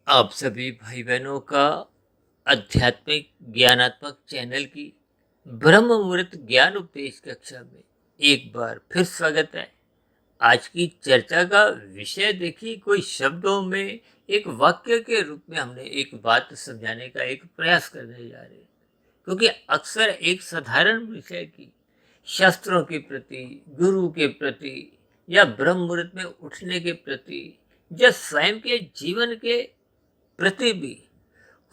आप सभी भाई बहनों का आध्यात्मिक ज्ञानात्मक चैनल की ब्रह्म मुहूर्त ज्ञान उपदेश कक्षा में एक बार फिर स्वागत है। आज की चर्चा का विषय देखिए, कोई शब्दों में एक वाक्य के रूप में हमने एक बात समझाने का एक प्रयास करने जा रहे हैं, क्योंकि अक्सर एक साधारण विषय की शास्त्रों के प्रति, गुरु के प्रति या ब्रह्म मुहूर्त में उठने के प्रति या स्वयं के जीवन के प्रति भी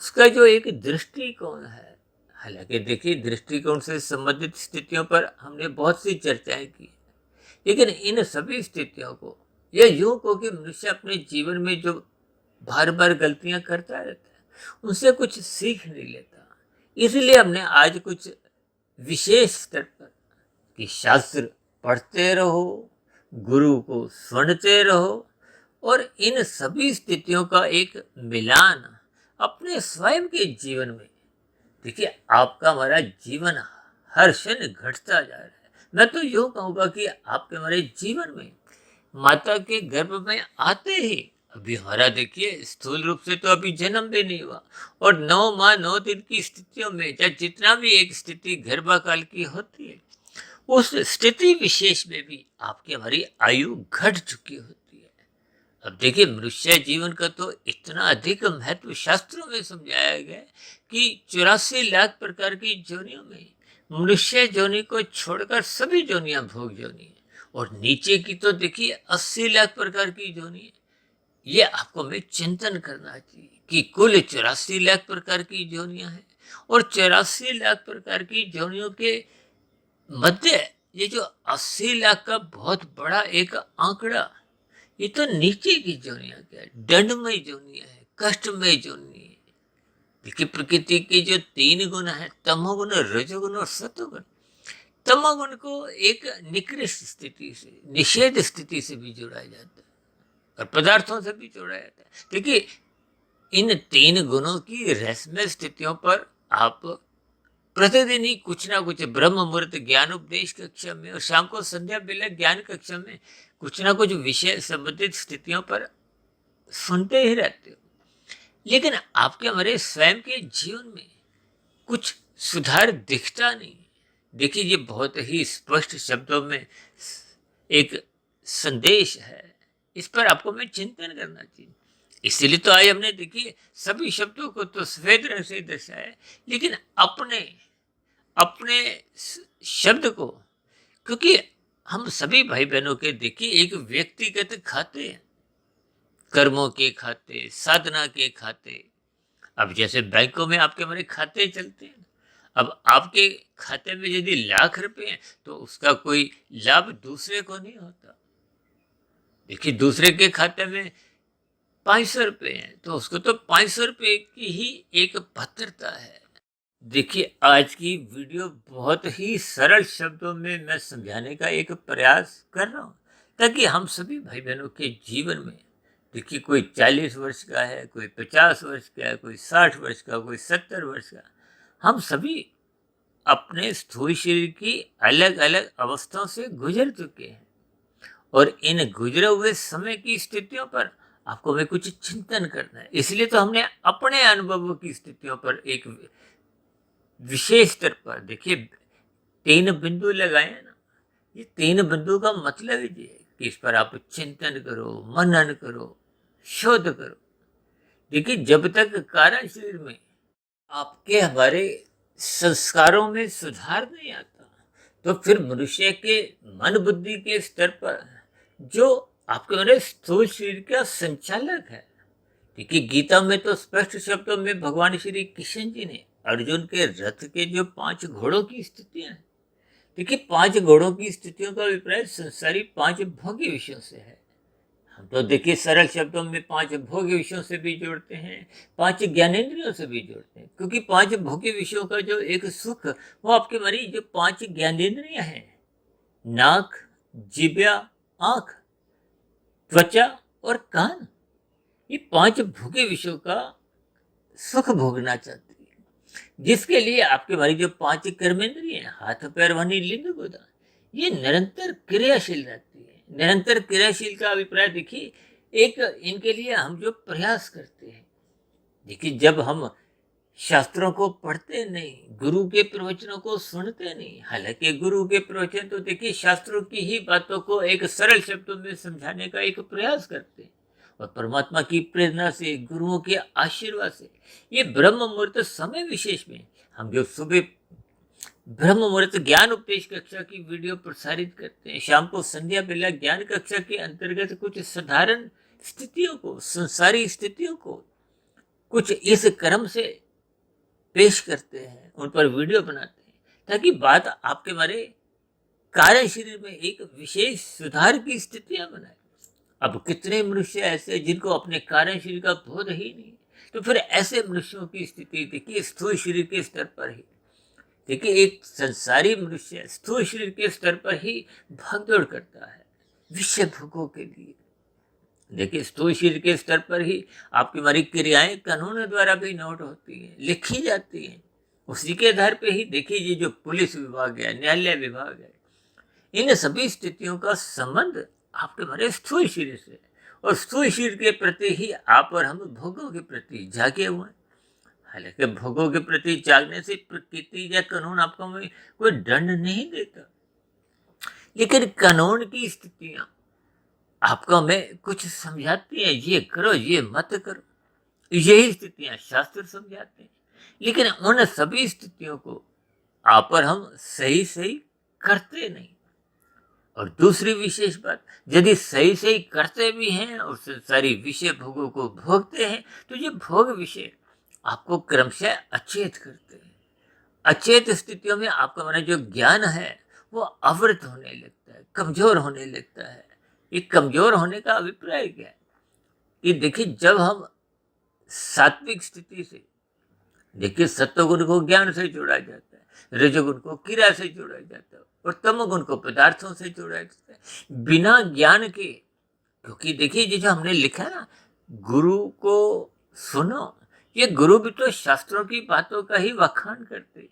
उसका जो एक दृष्टिकोण है। हालांकि देखिए, दृष्टिकोण से संबंधित स्थितियों पर हमने बहुत सी चर्चाएं की, लेकिन इन सभी स्थितियों को यह यूं को कि मनुष्य अपने जीवन में जो बार बार गलतियां करता रहता है, उनसे कुछ सीख नहीं लेता। इसलिए हमने आज कुछ विशेष स्तर पर कि शास्त्र पढ़ते रहो, गुरु को सुनते रहो और इन सभी स्थितियों का एक मिलान अपने स्वयं के जीवन में। देखिए, आपका हमारा जीवन हर क्षण घटता जा रहा है। मैं तो यूं कहूंगा कि आपके हमारे जीवन में माता के गर्भ में आते ही अभी हमारा देखिए स्थूल रूप से तो अभी जन्म भी नहीं हुआ, और 9 माह 9 दिन की स्थितियों में या जितना भी एक स्थिति गर्भाकाल की होती है, उस स्थिति विशेष में भी आपकी हमारी आयु घट चुकी होती है। अब देखिए, मनुष्य जीवन का तो इतना अधिक महत्व शास्त्रों में समझाया गया है कि 84 लाख प्रकार की जोनियों में मनुष्य जोनि को छोड़कर सभी जोनियां भोग जोनि है, और नीचे की तो देखिए 80 लाख प्रकार की जोनि है। ये आपको हमें चिंतन करना चाहिए कि कुल 84 लाख प्रकार की जोनियां हैं, और 84 लाख प्रकार की जोनियों के मध्य ये जो 80 लाख का बहुत बड़ा एक आंकड़ा, ये तो नीचे की जोनियां क्या है, दंडमय जोनियां है, कष्टमय जोनि है। देखिए, प्रकृति के जो 3 गुण है, तमोगुण, रजोगुण और सतोगुण, तमोगुण को एक निकृष्ट स्थिति से, निषेध स्थिति से भी जोड़ा जाता है और पदार्थों से भी जोड़ा जाता है। देखिए, इन 3 गुणों की रहस्यमय स्थितियों पर आप प्रतिदिन ही कुछ ना कुछ ब्रह्म मुहूर्त ज्ञान उपदेश कक्षा में और शाम को संध्या बेला ज्ञान कक्षा में कुछ ना कुछ विषय संबंधित स्थितियों पर सुनते ही रहते हो, लेकिन आपके हमारे स्वयं के जीवन में कुछ सुधार दिखता नहीं। देखिए, ये बहुत ही स्पष्ट शब्दों में एक संदेश है, इस पर आपको मैं चिंतन करना चाहिए। इसीलिए तो आज हमने देखिए सभी शब्दों को तो सफेद रंग से दर्शाया, लेकिन अपने अपने शब्द को, क्योंकि हम सभी भाई बहनों के देखिए एक व्यक्तिगत खाते हैं, कर्मों के खाते, साधना के खाते। अब जैसे बैंकों में आपके हमारे खाते चलते हैं, अब आपके खाते में यदि लाख रुपए हैं तो उसका कोई लाभ दूसरे को नहीं होता। देखिए, दूसरे के खाते में 500 रुपए हैं तो उसको तो 500 रुपए की ही एक भद्रता है। देखिए, आज की वीडियो बहुत ही सरल शब्दों में मैं समझाने का एक प्रयास कर रहा हूँ, ताकि हम सभी भाई बहनों के जीवन में, देखिए, कोई 40 वर्ष का है, कोई 50 वर्ष का है, कोई 60 वर्ष का, कोई 70 वर्ष का, हम सभी अपने स्थूल शरीर की अलग अलग अवस्थाओं से गुजर चुके हैं, और इन गुजरे हुए समय की स्थितियों पर आपको हमें कुछ चिंतन करना है। इसलिए तो हमने अपने अनुभवों की स्थितियों पर एक विशेष स्तर पर देखिए 3 बिंदु लगाए हैं ना। ये 3 बिंदु का मतलब ये है कि इस पर आप चिंतन करो, मनन करो, शोध करो। देखिए, जब तक कारण शरीर में आपके हमारे संस्कारों में सुधार नहीं आता, तो फिर मनुष्य के मन बुद्धि के स्तर पर जो आपके हमारे स्थूल शरीर का संचालक है। देखिए, गीता में तो स्पष्ट शब्दों में भगवान श्री कृष्ण जी ने अर्जुन के रथ के जो 5 घोड़ों की स्थितियां हैं, देखिए 5 घोड़ों की स्थितियों का अभिप्राय संसारी 5 भोग्य विषयों से है। हम तो देखिए सरल शब्दों में 5 भोग्य विषयों से भी जोड़ते हैं, 5 ज्ञानेंद्रियों से भी जोड़ते हैं, क्योंकि 5 भोग्य विषयों का जो एक सुख, वो आपके मरी जो 5 ज्ञानेंद्रियां हैं, नाक, जिब्या, आंख, त्वचा और कान, ये 5 भोग्य विषयों का सुख भोगना चाहती है, जिसके लिए आपके हमारी जो 5 कर्मेंद्रिय हैं, हाथ पैर वाणी लिंग गोदा, ये निरंतर क्रियाशील रहती है। निरंतर क्रियाशील का अभिप्राय देखिए, एक इनके लिए हम जो प्रयास करते हैं, देखिए, जब हम शास्त्रों को पढ़ते नहीं, गुरु के प्रवचनों को सुनते नहीं, हालांकि गुरु के प्रवचन तो देखिए शास्त्रों की ही बातों को एक सरल शब्दों में समझाने का एक प्रयास करते हैं, और परमात्मा की प्रेरणा से, गुरुओं के आशीर्वाद से ये ब्रह्म मुहूर्त समय विशेष में हम जो सुबह ब्रह्म मुहूर्त ज्ञान उपदेश कक्षा की वीडियो प्रसारित करते हैं, शाम को संध्या बेला ज्ञान कक्षा के अंतर्गत कुछ साधारण स्थितियों को, संसारी स्थितियों को कुछ इस क्रम से पेश करते हैं, उन पर वीडियो बनाते हैं, ताकि बात आपके हमारे कार्य शरीर में एक विशेष सुधार की स्थितियां बनाए। अब कितने मनुष्य ऐसे हैं जिनको अपने कार्य शरीर का बोध ही नहीं, तो फिर ऐसे मनुष्यों की स्थिति देखिए स्थूल शरीर के स्तर पर ही, देखिए एक संसारी मनुष्य स्थूल शरीर के स्तर पर ही भागदौड़ करता है विषय भोगों के लिए। देखिए स्थूल शरीर के स्तर पर ही आपकी हमारी क्रियाएं कानून द्वारा भी नोट होती हैं, लिखी जाती हैं। उसी के आधार पे ही देखिए ये जो पुलिस विभाग है, न्यायालय विभाग है, इन सभी स्थितियों का संबंध आपके हमारे स्थूल शरीर से, और स्थूल शरीर के प्रति ही आप और हम भोगों के प्रति जागे हुए हैं। हालांकि भोगों के प्रति जागने से प्रकृति या कानून आपको में कोई दंड नहीं देता, लेकिन कानून की स्थितियां आपको हमें कुछ समझाती हैं, ये करो ये मत करो, यही स्थितियां शास्त्र समझाते हैं। लेकिन उन सभी स्थितियों को आप और हम सही सही करते नहीं। और दूसरी विशेष बात, यदि सही सही करते भी हैं और सारी विषय भोगों को भोगते हैं, तो ये भोग विषय आपको क्रमशः अचेत करते हैं। अचेत स्थितियों में आपका हमारा जो ज्ञान है वो अवृत होने लगता है, कमजोर होने लगता है। ये कमजोर होने का अभिप्राय क्या है कि देखिए, जब हम सात्विक स्थिति से, देखिए सत्वगुण को ज्ञान से जोड़ा जाता है, रजोगुण को क्रिया से जोड़ा जाता है, और तमोगुण को पदार्थों से जोड़ा जाता है बिना ज्ञान के। क्योंकि देखिए ये जो हमने लिखा है ना, गुरु को सुनो, ये गुरु भी तो शास्त्रों की बातों का ही वखान करते।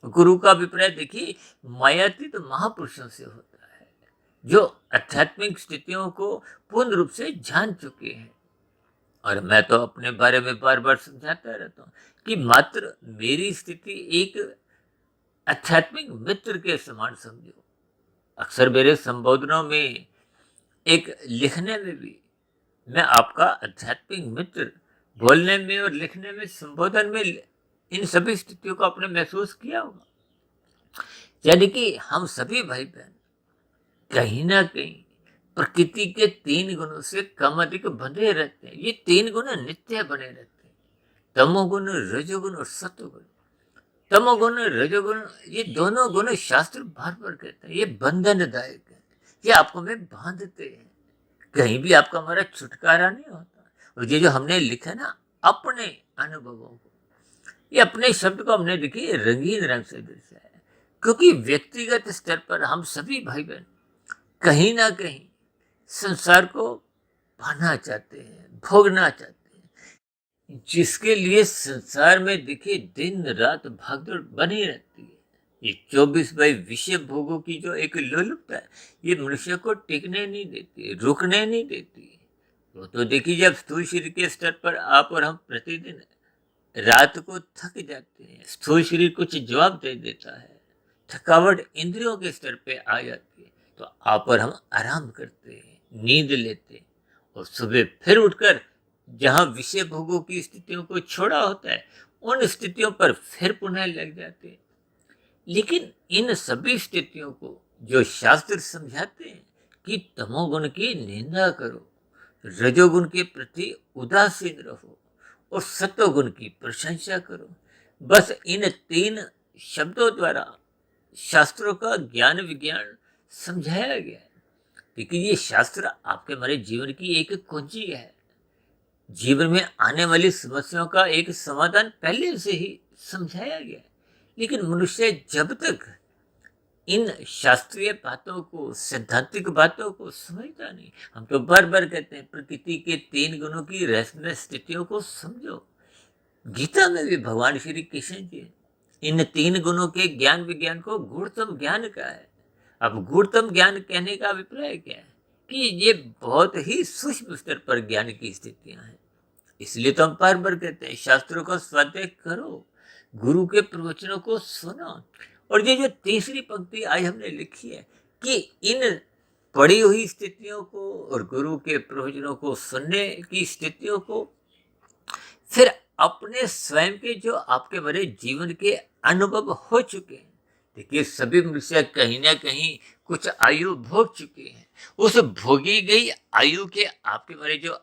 गुरु का अभिप्राय देखिए मायातीत महापुरुषों से होता है, जो आध्यात्मिक स्थितियों को पूर्ण रूप से जान चुके हैं। और मैं तो अपने बारे में बार बार समझाता रहता हूँ कि मात्र मेरी स्थिति एक आध्यात्मिक मित्र के समान समझो। अक्सर मेरे संबोधनों में, एक लिखने में भी, मैं आपका आध्यात्मिक मित्र बोलने में और लिखने में, संबोधन में, इन सभी स्थितियों को आपने महसूस किया होगा। यानी कि हम सभी भाई बहन कहीं ना कहीं प्रकृति के 3 गुणों से कम अधिक बंधे रहते हैं। ये 3 गुण नित्य बने रहते हैं, तमोगुण, रजोगुण और सत्वगुण। तमोगुण, रजोगुण, ये दोनों गुण शास्त्र बार बार कहते हैं ये बंधनदायक है, ये आपको में बांधते हैं, कहीं भी आपका हमारा छुटकारा नहीं होता। और ये जो हमने लिखा ना अपने अनुभवों को, ये अपने शब्द को हमने देखिए रंगीन रंग से दर्शाया है, क्योंकि व्यक्तिगत स्तर पर हम सभी भाई बहन कहीं ना कहीं संसार को पाना चाहते हैं, भोगना चाहते हैं, जिसके लिए संसार में देखिए दिन रात भागदौड़ बनी रहती है। ये 24 विषय भोगों की जो एक लोलुपता है, ये मनुष्य को टिकने नहीं देती, रुकने नहीं देती। तो देखिए, जब स्थूल शरीर के स्तर पर आप और हम प्रतिदिन रात को थक जाते हैं, स्थूल शरीर कुछ जवाब दे देता है, थकावट इंद्रियों के स्तर पे आ जाती है, तो आप और हम आराम करते हैं, नींद लेते हैं, और सुबह फिर उठकर जहां विषय भोगों की स्थितियों को छोड़ा होता है, उन स्थितियों पर फिर पुनः लग जाते हैं। लेकिन इन सभी स्थितियों को जो शास्त्र समझाते हैं कि तमोगुण की निंदा करो, रजोगुण के प्रति उदासीन रहो और सत्वगुण की प्रशंसा करो, बस इन 3 शब्दों द्वारा शास्त्रों का ज्ञान विज्ञान समझाया गया है। लेकिन ये शास्त्र आपके हमारे जीवन की एक कुंजी है, जीवन में आने वाली समस्याओं का एक समाधान पहले से ही समझाया गया है। लेकिन मनुष्य जब तक इन शास्त्रीय बातों को, सैद्धांतिक बातों को समझता नहीं, हम तो बार बार कहते हैं प्रकृति के 3 गुणों की रहस्य स्थितियों को समझो। गीता में भी भगवान श्री कृष्ण जी इन 3 गुणों के ज्ञान विज्ञान को गूढ़तम ज्ञान का है। अब गूढ़तम ज्ञान कहने का अभिप्राय क्या है कि ये बहुत ही सूक्ष्म स्तर पर ज्ञान की स्थितियां हैं। इसलिए तो हम बार बार कहते हैं शास्त्रों का स्वाध्याय करो, गुरु के प्रवचनों को सुनो। और ये जो तीसरी पंक्ति आज हमने लिखी है कि इन पड़ी हुई स्थितियों को और गुरु के प्रवचनों को सुनने की स्थितियों को फिर अपने स्वयं के जो आपके बड़े जीवन के अनुभव हो चुके हैं। देखिए सभी मनुष्य कहीं ना कहीं कुछ आयु भोग चुके हैं। उस भोगी गई आयु के आपके बड़े जो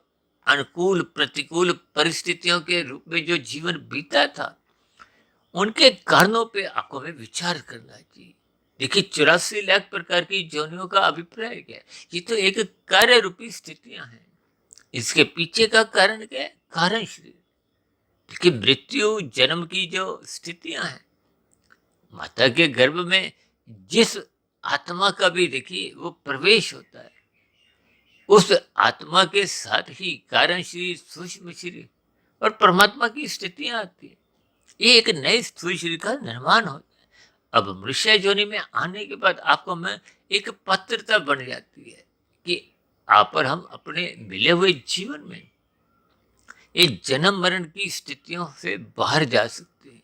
अनुकूल प्रतिकूल परिस्थितियों के रूप में जो जीवन बीता था, उनके कारणों पे आपको हमें विचार करना चाहिए। देखिए 84 लाख प्रकार की योनियों का अभिप्राय क्या है? ये तो एक कार्य रूपी स्थितियां हैं। इसके पीछे का कारण क्या है? कारण शरीर। देखिए मृत्यु जन्म की जो स्थितियां हैं, माता के गर्भ में जिस आत्मा का भी देखिए वो प्रवेश होता है, उस आत्मा के साथ ही कारण शरीर, सूक्ष्म शरीर और परमात्मा की स्थितियां आती है। ये एक नए स्थूल शरीर का निर्माण होता है। अब मनुष्य योनि में आने के बाद आपको में एक पात्रता बन जाती है कि आप और हम अपने मिले हुए जीवन में एक जन्म मरण की स्थितियों से बाहर जा सकते हैं,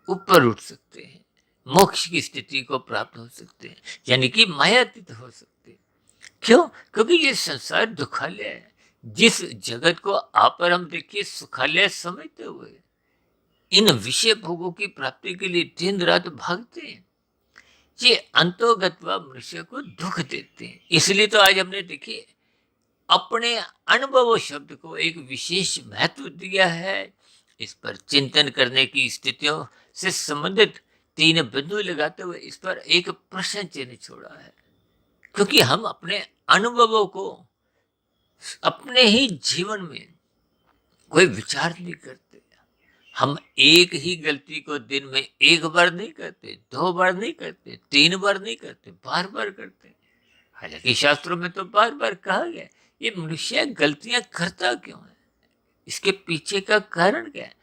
ऊपर उठ सकते हैं, मोक्ष की स्थिति को प्राप्त हो सकते हैं, यानी कि मायातीत हो सकते हैं। क्यों? क्योंकि ये संसार दुखालय है। जिस जगत को आप और हम देखिए सुखालय समझते हुए इन विषय भोगों की प्राप्ति के लिए दिन रात भागते हैं, ये अंतोगत्वा मनुष्य को दुख देते हैं। इसलिए तो आज हमने देखिए अपने अनुभव शब्द को एक विशेष महत्व दिया है। इस पर चिंतन करने की स्थितियों से संबंधित 3 बिंदु लगाते हुए इस पर एक प्रश्न चिन्ह छोड़ा है, क्योंकि हम अपने अनुभवों को अपने ही जीवन में कोई विचार नहीं करते। हम एक ही गलती को दिन में 1 बार नहीं करते, 2 बार नहीं करते, 3 बार नहीं करते, बार बार करते। हालांकि शास्त्रों में तो बार बार कहा गया ये मनुष्य गलतियां करता क्यों है, इसके पीछे का कारण क्या है?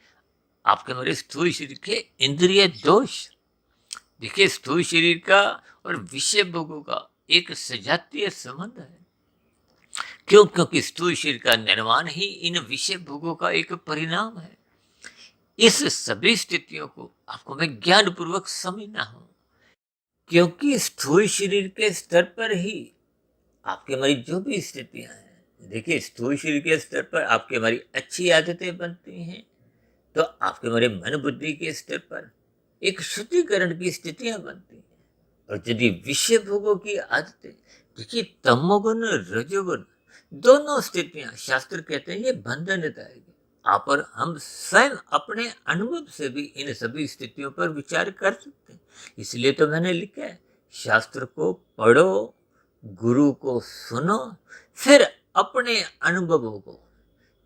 आपके मेरे स्थूल शरीर के इंद्रिय दोष। देखिए स्थूल शरीर का और विषय भोगों का एक सजातीय संबंध है। क्यों? क्योंकि स्थूल शरीर का निर्माण ही इन विषय भोगों का एक परिणाम है। इस सभी स्थितियों को आपको मैं ज्ञान पूर्वक समझना हो, क्योंकि स्थूल शरीर के स्तर पर ही आपके हमारी जो भी स्थितियां हैं, देखिए स्थूल शरीर के स्तर पर आपके हमारी अच्छी आदतें बनती हैं, तो आपके हमारे मन बुद्धि के स्तर पर एक शुद्धिकरण की स्थितियां बनती हैं। और यदि विषय भोगों की आदतें, देखिए तमोगुण रजोगुण दोनों स्थितियां शास्त्र कहते हैं ये बंधनदायक। आप और हम स्वयं अपने अनुभव से भी इन सभी स्थितियों पर विचार कर सकते हैं। इसलिए तो मैंने लिखा है शास्त्र को पढ़ो, गुरु को सुनो, फिर अपने अनुभवों को।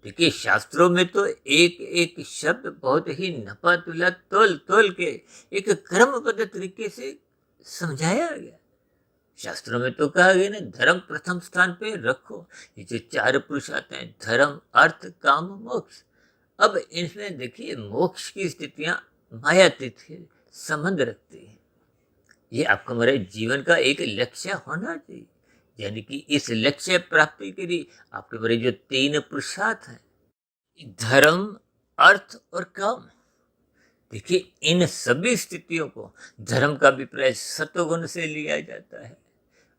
देखिए शास्त्रों में तो एक एक शब्द बहुत ही नपा तुला तोल तोल के एक क्रमबद्ध तरीके से समझाया गया। शास्त्रों में तो कहा गया ना, धर्म प्रथम स्थान पे रखो। ये जो 4 पुरुष आते हैं, धर्म अर्थ काम मोक्ष। अब इसमें देखिए मोक्ष की स्थितियां मायातीत संबंध रखती है। ये आपका हमारे जीवन का एक लक्ष्य होना चाहिए, यानी कि इस लक्ष्य प्राप्ति के लिए आपके बड़े जो 3 पुरुषार्थ हैं, धर्म अर्थ और काम। देखिए इन सभी स्थितियों को धर्म का अभिप्राय सत्वगुण से लिया जाता है।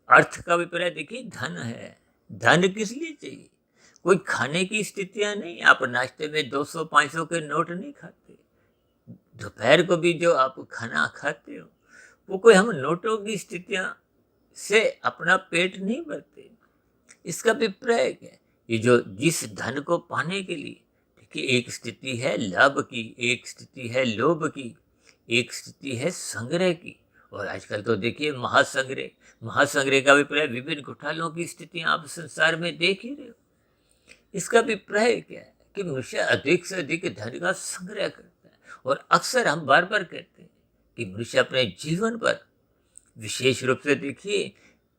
अर्थ का अभिप्राय देखिए धन है। धन किस लिए चाहिए? कोई खाने की स्थितियां नहीं। आप नाश्ते में 200-500 के नोट नहीं खाते। दोपहर को भी जो आप खाना खाते हो वो कोई हम नोटों की स्थितियां से अपना पेट नहीं भरते। इसका अभिप्राय क्या है? ये जो जिस धन को पाने के लिए देखिए एक स्थिति है लाभ की, एक स्थिति है लोभ की, एक स्थिति है संग्रह की। और आजकल तो देखिए महासंग्रह का अभिप्राय विभिन्न घोटालों की स्थितियां आप संसार में देख ही रहे हो। इसका अभिप्राय क्या है कि मनुष्य अधिक से अधिक धन का संग्रह करता है। और अक्सर हम बार बार कहते हैं कि मनुष्य अपने जीवन पर विशेष रूप से देखिए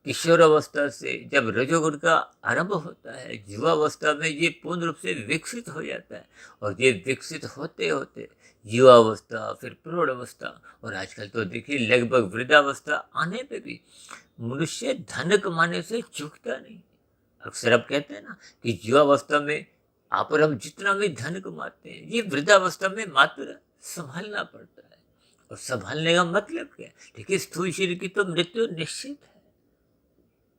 किशोर अवस्था से जब रजोगुण का आरंभ होता है, युवावस्था में ये पूर्ण रूप से विकसित हो जाता है। और ये विकसित होते होते युवावस्था, फिर प्रौढ़ अवस्था, और आजकल तो देखिए लगभग वृद्धावस्था आने पे भी मनुष्य धन कमाने से चूकता नहीं। अक्सर आप कहते हैं ना कि युवावस्था में आप और हम जितना भी धन कमाते हैं, ये वृद्धावस्था में मात्र संभालना पड़ता है। और संभालने का मतलब क्या है? देखिए, स्थूल शरीर की तो मृत्यु निश्चित है।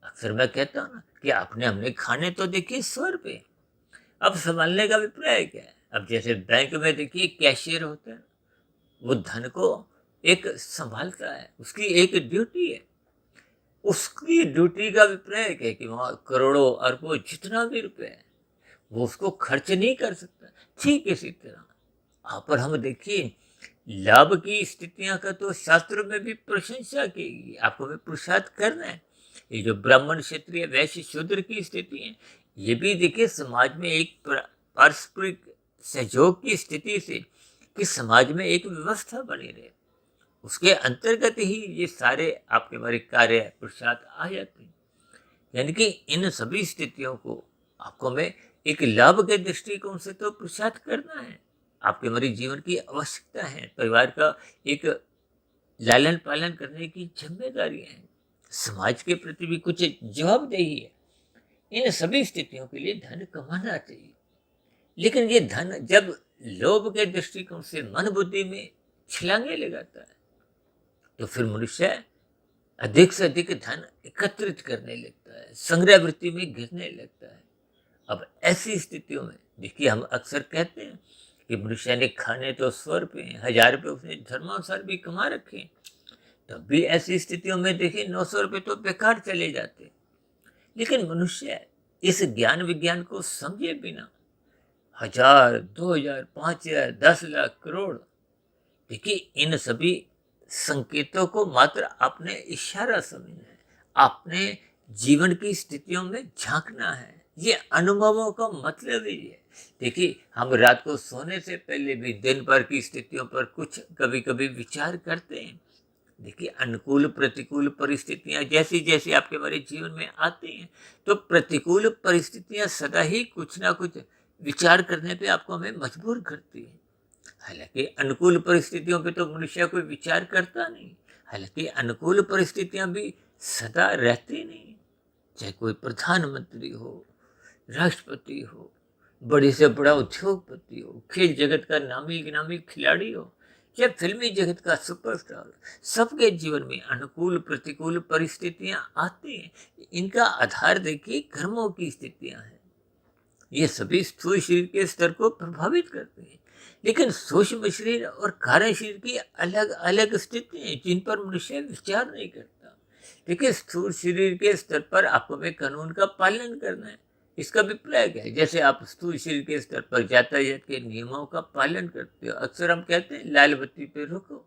अक्सर मैं कहता हूँ ना कि आपने हमने खाने तो देखिए 100 रुपये, अब संभालने का अभिप्राय क्या है? अब जैसे बैंक में देखिए कैशियर होता है, वो धन को एक संभालता है, उसकी एक ड्यूटी है। उसकी ड्यूटी का अभिप्राय क्या है कि वहाँ करोड़ों अरबों जितना भी रुपए है वो उसको खर्च नहीं कर सकता। ठीक इसी तरह आप और हम देखिए, लाभ की स्थितियां का तो शास्त्रों में भी प्रशंसा की गई। आपको हमें पुरुषार्थ करना है। ये जो ब्राह्मण, क्षत्रिय, वैश्य, शूद्र की स्थिति है, ये भी देखिए समाज में एक पारस्परिक सहयोग की स्थिति से कि समाज में एक व्यवस्था बनी रहे, उसके अंतर्गत ही ये सारे आपके हमारे कार्य पुरुषार्थ आ जाते हैं। यानी कि इन सभी स्थितियों को आपको हमें एक लाभ के दृष्टिकोण से तो पुरुषार्थ करना है। आपके हमारे जीवन की आवश्यकता है, परिवार का एक लालन पालन करने की जिम्मेदारी है, समाज के प्रति भी कुछ जवाबदेही है। इन सभी स्थितियों के लिए धन कमाना चाहिए। लेकिन ये धन जब लोभ के दृष्टिकोण से मन बुद्धि में छलांगे लगाता है, तो फिर मनुष्य अधिक से अधिक धन एकत्रित करने लगता है, संग्रह वृत्ति में गिरने लगता है। अब ऐसी स्थितियों में देखिए, हम अक्सर कहते हैं कि मनुष्य ने खाने तो 100 रुपये, 1000 रुपये उसने धर्मानुसार भी कमा रखे, तब भी ऐसी स्थितियों में देखिए 900 रुपये तो बेकार चले जाते। लेकिन मनुष्य इस ज्ञान विज्ञान को समझे बिना 1000, 2000, 5000, 10 लाख, करोड़, देखिए इन सभी संकेतों को मात्र आपने इशारा समझना है, आपने जीवन की स्थितियों में झांकना है। ये अनुभवों का मतलब ही है। देखिए, हम रात को सोने से पहले भी दिन भर की स्थितियों पर कुछ कभी कभी विचार करते हैं। देखिए, अनुकूल प्रतिकूल परिस्थितियां जैसी जैसी आपके हमारे जीवन में आती हैं, तो प्रतिकूल परिस्थितियां सदा ही कुछ ना कुछ विचार करने पे आपको हमें मजबूर करती है। हालांकि अनुकूल परिस्थितियों पे तो मनुष्य कोई विचार करता नहीं। हालांकि अनुकूल परिस्थितियां भी सदा रहती नहीं। चाहे कोई प्रधानमंत्री हो, राष्ट्रपति हो, बड़े से बड़ा उद्योगपति हो, खेल जगत का नामी गिनामी खिलाड़ी हो, या फिल्मी जगत का सुपरस्टार, सबके जीवन में अनुकूल प्रतिकूल परिस्थितियां आती हैं। इनका आधार देखिए कर्मों की स्थितियां हैं। ये सभी स्थूल शरीर के स्तर को प्रभावित करते हैं। लेकिन सूक्ष्म शरीर और कार्य शरीर की अलग अलग स्थितियां हैं जिन पर मनुष्य विचार नहीं करता। देखिए, स्थूल शरीर के स्तर पर आपको हमें कानून का पालन करना है। इसका अभिप्राय क्या है? जैसे आप स्थूल शरीर के स्तर पर यातायात के नियमों का पालन करते हो। अक्सर हम कहते हैं लाल बत्ती पे रुको,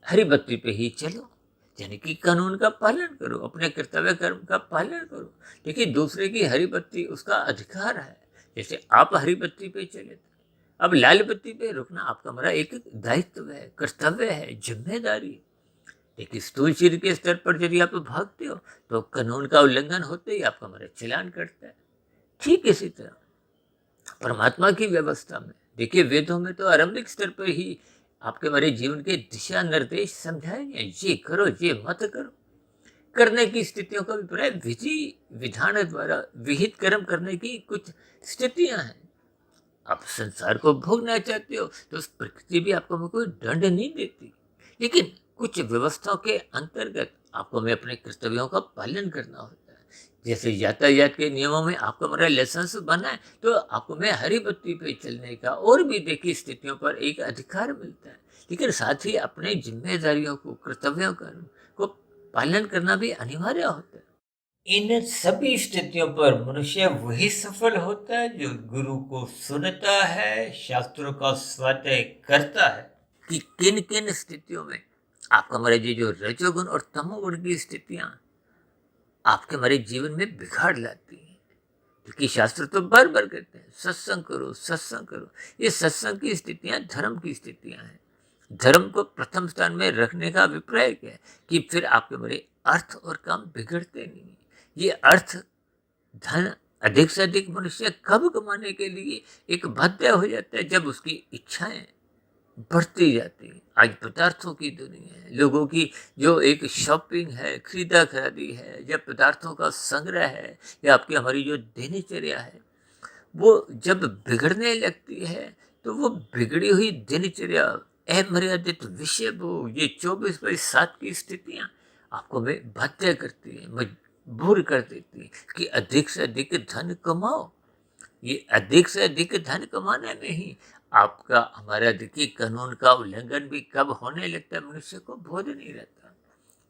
हरी बत्ती पे ही चलो, यानी कि कानून का पालन करो, अपने कर्तव्य कर्म का पालन करो। देखिए, दूसरे की हरी बत्ती उसका अधिकार है। जैसे आप हरी बत्ती पे चले थे, अब लाल बत्ती पे रुकना आपका हमारा एक दायित्व है, कर्तव्य है, जिम्मेदारी है। देखिए, स्थूल शरीर के स्तर पर यदि आप भागते हो तो कानून का उल्लंघन होते ही आपका हमारा चालान कटता है। ठीक इसी तरह परमात्मा की व्यवस्था में देखिए, वेदों में तो आरंभिक स्तर पर ही आपके हमारे जीवन के दिशा निर्देश समझाए गए। ये करो, ये मत करो। करने की स्थितियों का अभिप्राय विधि विधान द्वारा विहित कर्म करने की कुछ स्थितियां हैं। आप संसार को भोगना चाहते हो तो प्रकृति भी आपको कोई दंड नहीं देती। लेकिन कुछ व्यवस्थाओं के अंतर्गत आपको हमें अपने कर्तव्यों का पालन करना होता है। जैसे यातायात के नियमों में आपको हमारा लाइसेंस बना है, तो आपको हमें हरी बत्ती पे चलने का और भी देखिए स्थितियों पर एक अधिकार मिलता है। लेकिन साथ ही अपने जिम्मेदारियों को, कर्तव्यों को पालन करना भी अनिवार्य होता है। इन सभी स्थितियों पर मनुष्य वही सफल होता है जो गुरु को सुनता है, शास्त्रों का स्वाध्याय करता है कि किन किन स्थितियों में आपका हमारे ये जो रजोगुण और तमोगुण की स्थितियां आपके हमारे जीवन में बिगाड़ लाती हैं। क्योंकि शास्त्र तो बार बार कहते हैं सत्संग करो, सत्संग करो। ये सत्संग की स्थितियां धर्म की स्थितियां हैं। धर्म को प्रथम स्थान में रखने का अभिप्राय क्या है कि फिर आपके हमारे अर्थ और काम बिगड़ते नहीं। ये अर्थ धन अधिक से अधिक मनुष्य कब कमाने के लिए एक बाध्य हो जाता है, जब उसकी इच्छाएं बढ़ती जाती है। आज पदार्थों की दुनिया है, लोगों की जो एक शॉपिंग है, खरीदा खरीदी है, या पदार्थों का संग्रह है, या आपकी हमारी जो दिनचर्या है, वो जब बिगड़ने लगती है तो वो बिगड़ी हुई दिनचर्या, अमर्यादित विषय भोग, ये 24/7 की स्थितियां आपको में बाध्य करती है, मजबूर कर देती है कि अधिक से अधिक धन कमाओ। ये अधिक से अधिक धन कमाने में ही आपका, हमारा देखिए, कानून का उल्लंघन भी कब होने लगता है मनुष्य को बोध नहीं रहता।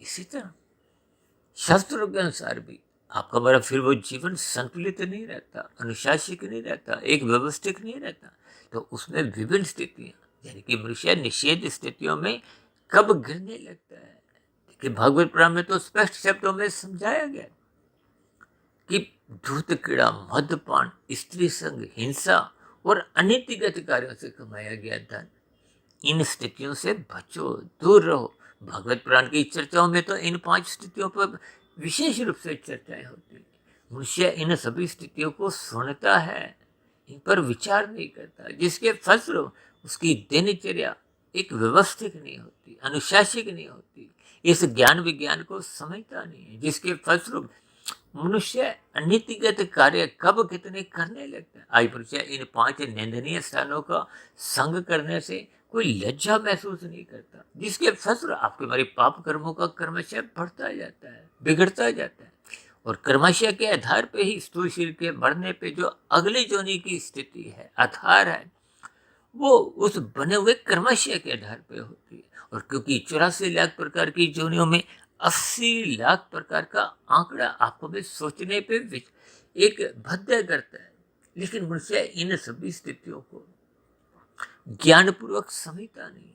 इसी तरह शास्त्रों के अनुसार भी आपका हमारा फिर वो जीवन संतुलित नहीं रहता, अनुशासित नहीं रहता, एक व्यवस्थित नहीं रहता। तो उसमें विभिन्न स्थितियां, यानी कि मनुष्य निषेध स्थितियों में कब गिरने लगता है। देखिए भागवत पुराण में तो स्पष्ट शब्दों में समझाया गया कि धूत कीड़ा, मद्यपान, स्त्री संग, हिंसा और अनीतिगत कार्यों से कमाया गया धन, इन स्थितियों से बचो, दूर रहो। भगवत पुराण की चर्चाओं में तो इन 5 स्थितियों पर विशेष रूप से चर्चाएं होती है। मनुष्य इन सभी स्थितियों को सुनता है, इन पर विचार नहीं करता, जिसके फलस्वरूप उसकी दिनचर्या एक व्यवस्थित नहीं होती, अनुशासित नहीं होती, इस ज्ञान विज्ञान को समझता नहीं है, जिसके फलस्वरूप मनुष्य अनीतिगत कार्य कब कितने करने लगता है। आज मनुष्य इन 5 निंदनीय स्थानों का संग करने से कोई लज्जा महसूस नहीं करता, जिसके फलस्वरूप आपके हमारे पाप कर्मों का क्रमशः बढ़ता जाता है, बिगड़ता जाता है। और कर्मशः के आधार पे ही स्थूल शरीर के मरने पे जो अगली जोनी की स्थिति है, आधार है, वो उस बने हुए कर्मशय के आधार पे होती है। और क्योंकि 84 लाख प्रकार की जोनियों में 80 लाख प्रकार का आंकड़ा आपको भी सोचने पे एक भद्य करता है, लेकिन मनुष्य इन सभी स्थितियों को ज्ञानपूर्वक समझता नहीं।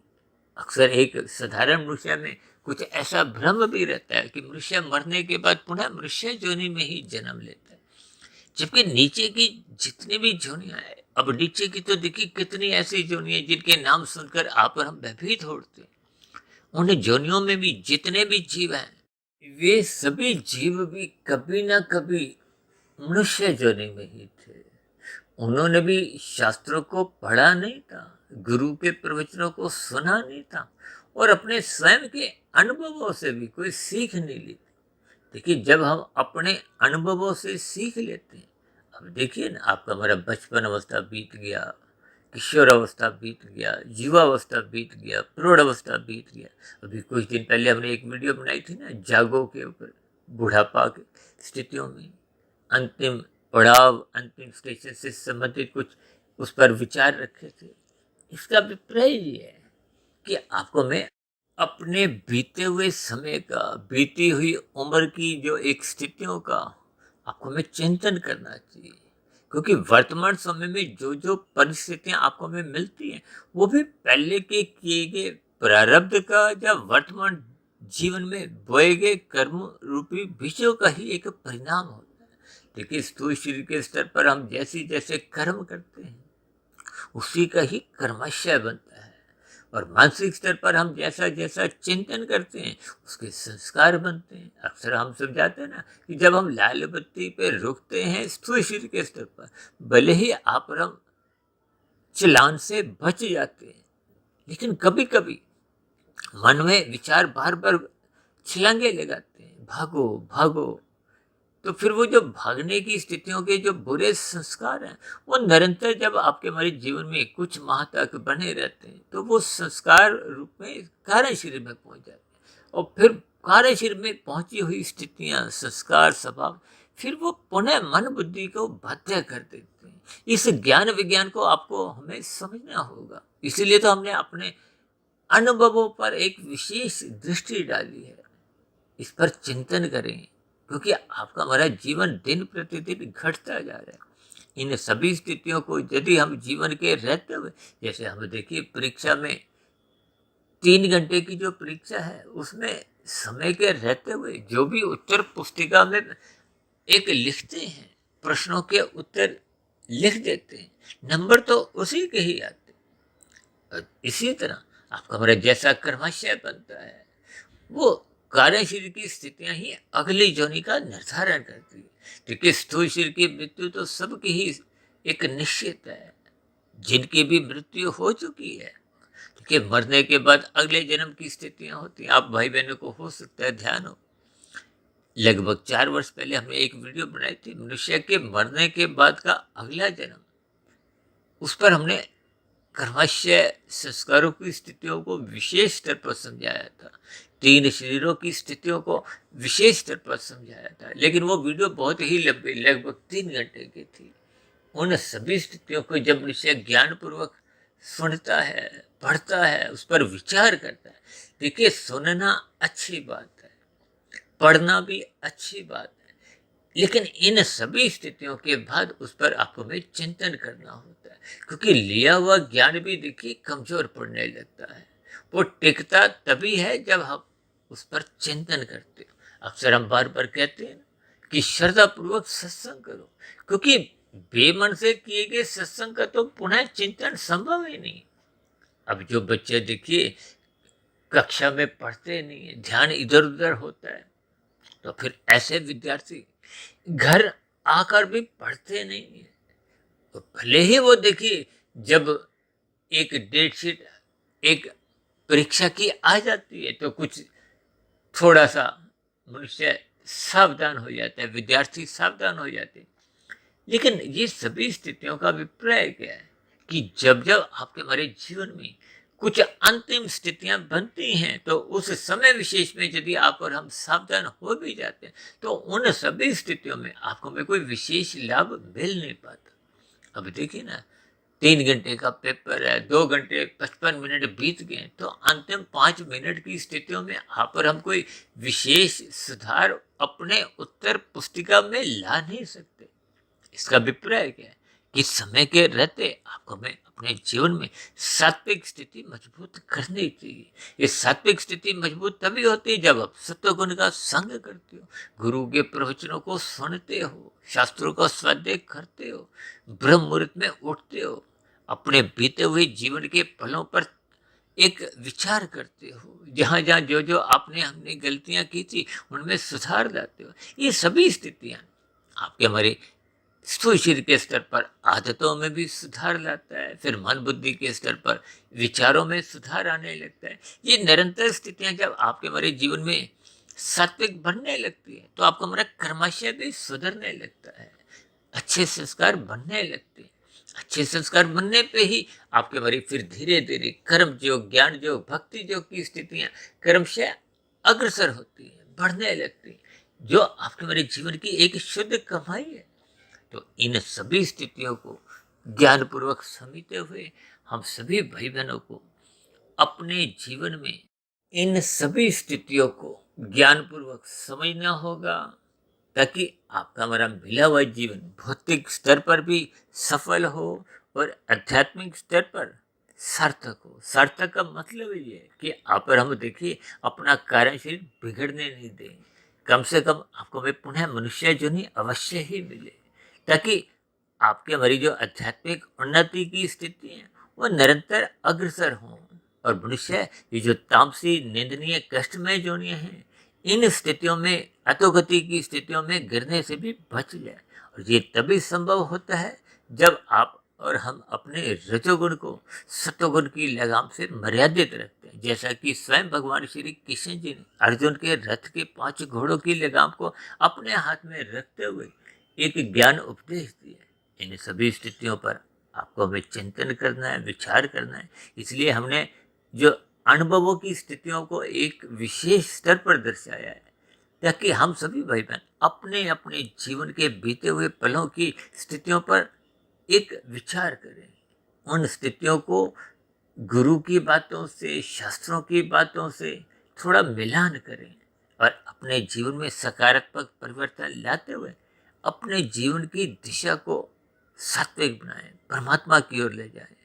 अक्सर एक साधारण मनुष्य में कुछ ऐसा भ्रम भी रहता है कि मनुष्य मरने के बाद पुनः मनुष्य जोनि में ही जन्म लेता है, जबकि नीचे की जितनी भी जोनियां हैं, अब नीचे की तो देखिए कितनी ऐसी जोनियां जिनके नाम सुनकर आप और हम भयभीत होते हैं। उन जोनियों में भी जितने भी जीव हैं, वे सभी जीव भी कभी ना कभी मनुष्य जोनि में ही थे। उन्होंने भी शास्त्रों को पढ़ा नहीं था, गुरु के प्रवचनों को सुना नहीं था, और अपने स्वयं के अनुभवों से भी कोई सीख नहीं ली। देखिए जब हम अपने अनुभवों से सीख लेते हैं, अब देखिए ना, आपका हमारा बचपन अवस्था बीत गया, किशोर अवस्था बीत गया, युवा अवस्था बीत गया, प्रौढ़ अवस्था बीत गया। अभी कुछ दिन पहले हमने एक वीडियो बनाई थी ना, जागो के ऊपर, बुढ़ापा की स्थितियों में अंतिम पड़ाव, अंतिम स्टेशन से संबंधित कुछ उस पर विचार रखे थे। इसका अभिप्राय ये है कि आपको मैं अपने बीते हुए समय का, बीती हुई उम्र की जो एक स्थितियों का आपको में चिंतन करना चाहिए, क्योंकि वर्तमान समय में जो जो परिस्थितियां आपको में मिलती हैं, वो भी पहले के किए गए प्रारब्ध का या वर्तमान जीवन में बोए गए कर्म रूपी बीजों का ही एक परिणाम होता है। देखिए स्थूल शरीर के स्तर पर हम जैसे जैसे कर्म करते हैं, उसी का ही कर्माशय बनता है, और मानसिक स्तर पर हम जैसा जैसा चिंतन करते हैं, उसके संस्कार बनते हैं। अक्सर हम समझाते हैं ना कि जब हम लाल बत्ती पे रुकते हैं स्थूल शरीर के स्तर पर, भले ही आप और हम चलान से बच जाते हैं, लेकिन कभी कभी मन में विचार बार बार छलांगे लगाते हैं, भागो भागो। तो फिर वो जो भागने की स्थितियों के जो बुरे संस्कार हैं, वो निरंतर जब आपके हमारे जीवन में कुछ माह तक बने रहते हैं, तो वो संस्कार रूप में कार्य शरीर में पहुंच जाते हैं, और फिर कार्य शरीर में पहुंची हुई स्थितियां, संस्कार, स्वभाव, फिर वो पुनः मन बुद्धि को बाध्य कर देते हैं। इस ज्ञान विज्ञान को आपको हमें समझना होगा। इसीलिए तो हमने अपने अनुभवों पर एक विशेष दृष्टि डाली है। इस पर चिंतन करें, क्योंकि आपका हमारा जीवन दिन प्रतिदिन घटता जा रहा है। इन सभी स्थितियों को यदि हम जीवन के रहते हुए, जैसे हम देखिए परीक्षा में 3 घंटे की जो परीक्षा है, उसमें समय के रहते हुए जो भी उत्तर पुस्तिका में एक लिखते हैं, प्रश्नों के उत्तर लिख देते हैं, नंबर तो उसी के ही आते हैं। और इसी तरह आपका हमारा जैसा कर्माशय बनता है, वो कार्य शरीर की स्थितियां ही अगली जोनि का निर्धारण करती है। क्योंकि स्थूल शरीर की मृत्यु तो सबकी ही एक निश्चित है। जिनकी भी मृत्यु हो चुकी है, क्योंकि मरने के बाद अगले जन्म की स्थितियां होती हैं। आप भाई बहनों को हो सकता है ध्यान हो लगभग 4 वर्ष पहले हमने एक वीडियो बनाई थी, मनुष्य के मरने के बाद का अगला जन्म। उस पर हमने कर्मश्य संस्कारों की स्थितियों को विशेष स्तर पर समझाया था, 3 शरीरों की स्थितियों को विशेष स्तर पर समझाया था। लेकिन वो वीडियो बहुत ही लंबी, लगभग 3 घंटे की थी। उन सभी स्थितियों को जब मनुष्य ज्ञानपूर्वक सुनता है, पढ़ता है, उस पर विचार करता है। देखिए, सुनना अच्छी बात है, पढ़ना भी अच्छी बात है, लेकिन इन सभी स्थितियों के बाद उस पर आपको में चिंतन करना होता है, क्योंकि लिया हुआ ज्ञान भी देखिए कमजोर पड़ने लगता है। वो टिकता तभी है जब हम उस पर चिंतन करते हो। अक्सर हम बार बार कहते हैं कि श्रद्धा पूर्वक सत्संग करो, क्योंकि बेमन से किए गए सत्संग का तो पुनः चिंतन संभव ही नहीं। अब जो बच्चे देखिए कक्षा में पढ़ते नहीं है, ध्यान इधर उधर होता है, तो फिर ऐसे विद्यार्थी घर आकर भी पढ़ते नहीं है। तो भले ही वो देखिए जब एक डेट शीट, एक परीक्षा की आ जाती है, तो कुछ थोड़ा सा मनुष्य सावधान हो जाता है, विद्यार्थी सावधान हो जाते हैं। लेकिन ये सभी स्थितियों का अभिप्राय क्या है कि जब जब आपके हमारे जीवन में कुछ अंतिम स्थितियां बनती हैं, तो उस समय विशेष में यदि आप और हम सावधान हो भी जाते हैं, तो उन सभी स्थितियों में आपको में कोई विशेष लाभ मिल नहीं पाता। अब देखिए ना, 3 घंटे का पेपर है, 2 घंटे 55 मिनट बीत गए, तो अंतिम 5 मिनट की स्थितियों में आप और हम कोई विशेष सुधार अपने उत्तर पुस्तिका में ला नहीं सकते। इसका अभिप्राय क्या है कि समय के रहते आपको में अपने जीवन में सात्विक स्थिति मजबूत करनी चाहिए। ये सात्विक स्थिति मजबूत तभी होती है जब आप सत्वगुण का संग करते हो, गुरु के प्रवचनों को सुनते हो, शास्त्रों का स्वाध्याय करते हो, ब्रह्म मुहूर्त में उठते हो, अपने बीते हुए जीवन के पलों पर एक विचार करते हो, जहाँ जहाँ जो जो आपने हमने गलतियां की थी उनमें सुधार लाते हो। ये सभी स्थितियां आपके हमारे स्थूल शरीर के स्तर पर आदतों में भी सुधार लाता है, फिर मन बुद्धि के स्तर पर विचारों में सुधार आने लगता है। ये निरंतर स्थितियां जब आपके हमारे जीवन में सात्विक बनने लगती है, तो आपका हमारा कर्माशय भी सुधरने लगता है, अच्छे संस्कार बनने लगते हैं। अच्छे संस्कार बनने पे ही आपके हमारी फिर धीरे धीरे कर्म योग, ज्ञान योग, भक्ति योग की स्थितियां क्रमशः अग्रसर होती है, बढ़ने लगती है, जो आपके हमारे जीवन की एक शुद्ध कमाई है। तो इन सभी स्थितियों को ज्ञानपूर्वक समझते हुए हम सभी भाई बहनों को अपने जीवन में इन सभी स्थितियों को ज्ञानपूर्वक समझना होगा, ताकि आपका हमारा मिला हुआ जीवन भौतिक स्तर पर भी सफल हो और आध्यात्मिक स्तर पर सार्थक हो। सार्थक का मतलब ये है कि आप और हम देखिए अपना कार्यशील बिगड़ने नहीं दें, कम से कम आपको में पुनः मनुष्य जो नहीं अवश्य ही मिले, ताकि आपके हमारी जो आध्यात्मिक उन्नति की स्थिति है वो निरंतर अग्रसर हों, और मनुष्य ये जो तामसी निंदनीय कष्टमय जोनियां हैं, इन स्थितियों में अधोगति की स्थितियों में गिरने से भी बच जाए। और ये तभी संभव होता है जब आप और हम अपने रजोगुण को सत्वगुण की लगाम से मर्यादित रखते हैं, जैसा कि स्वयं भगवान श्री कृष्ण जी ने अर्जुन के रथ के 5 घोड़ों की लगाम को अपने हाथ में रखते हुए एक ज्ञान उपदेश दिया। इन सभी स्थितियों पर आपको हमें चिंतन करना है, विचार करना है। इसलिए हमने जो अनुभवों की स्थितियों को एक विशेष स्तर पर दर्शाया है, ताकि हम सभी भाई बहन अपने अपने जीवन के बीते हुए पलों की स्थितियों पर एक विचार करें, उन स्थितियों को गुरु की बातों से, शास्त्रों की बातों से थोड़ा मिलान करें, और अपने जीवन में सकारात्मक परिवर्तन लाते हुए अपने जीवन की दिशा को सात्विक बनाएं, परमात्मा की ओर ले जाएं।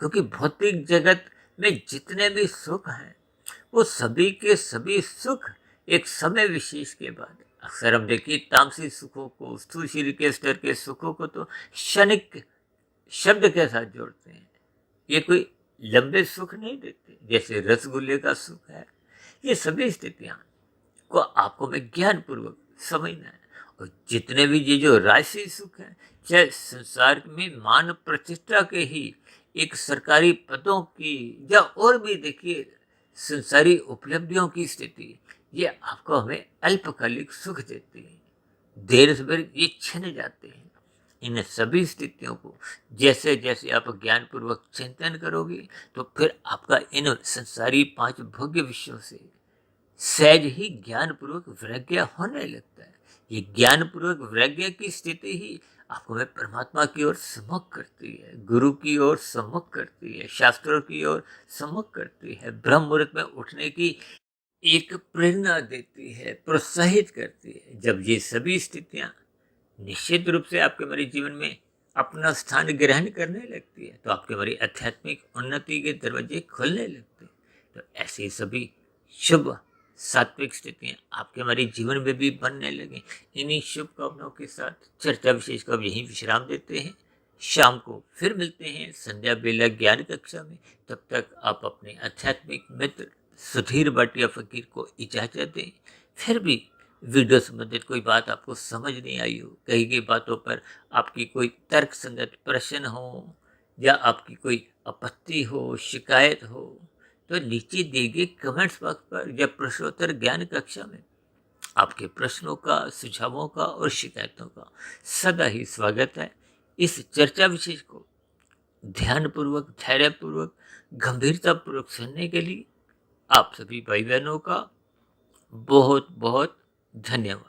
क्योंकि भौतिक जगत में जितने भी सुख हैं, वो सभी के सभी सुख एक समय विशेष के बाद, अक्सर हम देखिए तामसी सुखों को, स्थूल शरीर के स्तर के सुखों को तो क्षणिक शब्द के साथ जोड़ते हैं। ये कोई लंबे सुख नहीं देते, जैसे रसगुल्ले का सुख है। ये सभी स्थितियां को आपको में ज्ञान पूर्वक समझना है। और जितने भी ये जो राशि सुख है, चाहे संसार में मान प्रतिष्ठा के ही एक सरकारी पदों की, या और भी देखिए संसारी उपलब्धियों की स्थिति, ये आपको हमें अल्पकालिक सुख देते हैं, देर सवेर ये छिन जाते हैं। इन सभी स्थितियों को जैसे जैसे आप ज्ञानपूर्वक चिंतन करोगे तो फिर आपका इन संसारी 5 भोग्य विषयों से सहज ही ज्ञानपूर्वक वैराग्य होने लगता है। ये ज्ञानपूर्वक वैराग्य की स्थिति ही आपको में परमात्मा की ओर सम्मुख करती है, गुरु की ओर सम्मुख करती है, शास्त्रों की ओर सम्मुख करती है, ब्रह्म मुहूर्त में उठने की एक प्रेरणा देती है, प्रोत्साहित करती है। जब ये सभी स्थितियां निश्चित रूप से आपके हमारे जीवन में अपना स्थान ग्रहण करने लगती है तो आपके हमारी आध्यात्मिक उन्नति के दरवाजे खुलने लगते हैं। तो ऐसी सभी शुभ सात्विक स्थितियां आपके हमारे जीवन में भी बनने लगे। इन्हीं शुभकामनाओं के साथ चर्चा विशेष को अब यहीं विश्राम देते हैं। शाम को फिर मिलते हैं संध्या बेला ज्ञान कक्षा में। तब तक आप अपने आध्यात्मिक मित्र सुधीर भाटिया फकीर को इजाजत दें। फिर भी वीडियो संबंधित कोई बात आपको समझ नहीं आई हो, कही गई बातों पर आपकी कोई तर्क संगत प्रश्न हो या आपकी कोई आपत्ति हो, शिकायत हो, तो नीचे दिए गए कमेंट्स बॉक्स पर या प्रश्नोत्तर ज्ञान कक्षा में आपके प्रश्नों का, सुझावों का और शिकायतों का सदा ही स्वागत है। इस चर्चा विशेष को ध्यानपूर्वक, धैर्यपूर्वक, गंभीरतापूर्वक सुनने के लिए आप सभी भाई बहनों का बहुत बहुत धन्यवाद।